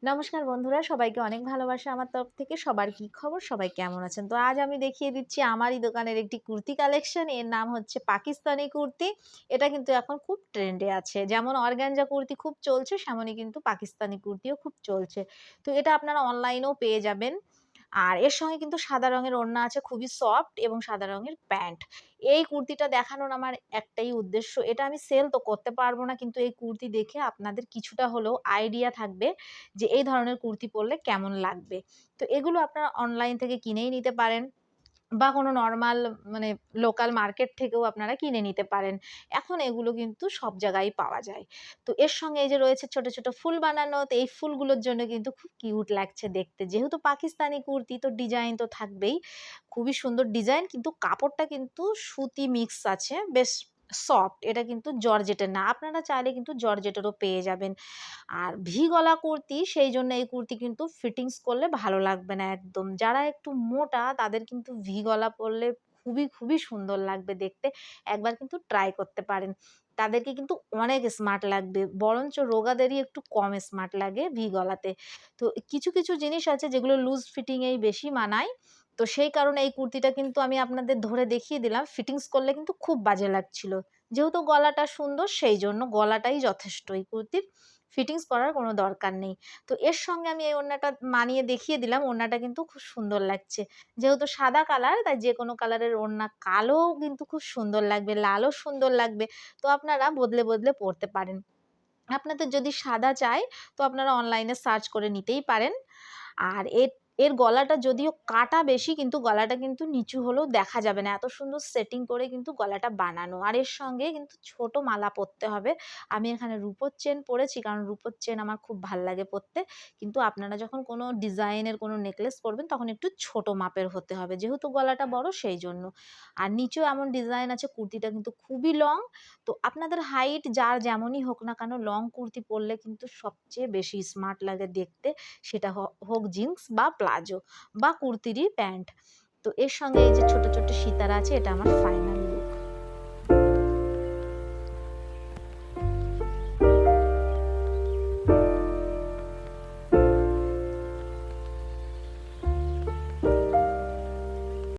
নমস্কার বন্ধুরা, সবাইকে অনেক ভালোবাসা আমার তরফ থেকে। সবার কি খবর? সবাই কেমন আছেন? তো আজ আমি দেখিয়ে দিচ্ছি আমারই দোকানের একটি কুর্তি কালেকশন। এর নাম হচ্ছে পাকিস্তানি কুর্তি। এটা কিন্তু এখন খুব ট্রেন্ডে আছে। যেমন অর্গানজা কুর্তি খুব চলছে, সেমনই কিন্তু পাকিস্তানি কুর্তিও খুব চলছে। তো এটা আপনারা অনলাইনেও পেয়ে যাবেন। আর এর সঙ্গে কিন্তু সাদা রঙের ওড়না আছে, খুবই সফট, এবং সাদা রঙের প্যান্ট। এই কুর্তিটা দেখানোর আমার একটাই উদ্দেশ্য। এটা আমি সেল তো করতে পারব না, কিন্তু এই কুর্তি দেখে আপনাদের কিছুটা হলেও আইডিয়া থাকবে যে এই ধরনের কুর্তি পরলে কেমন লাগবে। তো এগুলো আপনারা অনলাইন থেকে কিনেই নিতে পারেন, বা কোনো নরমাল মানে লোকাল মার্কেট থেকেও আপনারা কিনে নিতে পারেন। এখন এগুলো কিন্তু সব জায়গায় পাওয়া যায়। তো এর সঙ্গে এই যে রয়েছে ছোট, ছোট ফুল বানানো, তো এই ফুলগুলোর জন্য কিন্তু খুব কিউট লাগছে দেখতে। যেহেতু পাকিস্তানি কুর্তি, তো ডিজাইন তো থাকবেই। খুবই সুন্দর ডিজাইন, কিন্তু কাপড়টা কিন্তু সুতি মিক্স আছে, বেশ সফট। এটা কিন্তু জর্জেটের না। আপনারা চাইলে কিন্তু জর্জেটেরও পেয়ে যাবেন। আর ভি গলা কুর্তি, সেইজন্য এই কুর্তি কিন্তু ফিটিংস করলে ভালো লাগবে না একদম। যারা একটু মোটা তাদের কিন্তু ভি গলা পরলে খুবই, খুবই সুন্দর লাগবে দেখতে। একবার কিন্তু ট্রাই করতে পারেন। তাদেরকে কিন্তু অনেক স্মার্ট লাগবে। বরঞ্চ রোগাদেরই একটু কম স্মার্ট লাগে ভি গলাতে। তো কিছু, কিছু জিনিস আছে যেগুলো লুজ ফিটিং এই বেশি মানায়। তো সেই কারণে এই কুর্তিটা কিন্তু আমি আপনাদের ধরে দেখিয়ে দিলাম। ফিটিংস করলে কিন্তু খুব বাজে লাগছিল। যেহেতু গলাটা সুন্দর, সেইজন্য গলাটাই যথেষ্ট এই কুর্তির। ফিটিংস করার কোনো দরকার নেই। তো এর সঙ্গে আমি এই ওড়নাটা মানিয়ে দেখিয়ে দিলাম। ওড়নাটা কিন্তু খুব সুন্দর লাগছে। যেহেতু সাদা কালার, তাই যেকোনো কালারের ওড়না, কালোও কিন্তু খুব সুন্দর লাগবে, লালও সুন্দর লাগবে। তো আপনারা বদলে, বদলে পড়তে পারেন। আপনাদের যদি সাদা চাই, তো আপনারা অনলাইনে সার্চ করে নিতেই পারেন। আর এর গলাটা যদিও কাটা বেশি, কিন্তু গলাটা কিন্তু নিচু হলেও দেখা যাবে না। এত সুন্দর সেটিং করে কিন্তু গলাটা বানানো। আর এর সঙ্গে কিন্তু ছোট মালা পরতে হবে। আমি এখানে রূপোর চেন পরেছি, কারণ রূপোর চেন আমার খুব ভাল লাগে পরতে। কিন্তু আপনারা যখন কোনো ডিজাইনের কোনো নেকলেস পরবেন, তখন একটু ছোট মাপের হতে হবে। যেহেতু গলাটা বড়, সেইজন্য। আর নিচেও এমন ডিজাইন আছে, কুর্তিটা কিন্তু খুবই লং। তো আপনাদের হাইট যার যেমনই হোক না কেন, লং কুর্তি পরলে কিন্তু সবচেয়ে বেশি স্মার্ট লাগে দেখতে। সেটা হোক জিন্স বা প্লাজো বা কুর্তিরই প্যান্ট। তো এর সঙ্গে এই যে ছোট, ছোট সিতারা আছে, এটা আমার ফাইনাল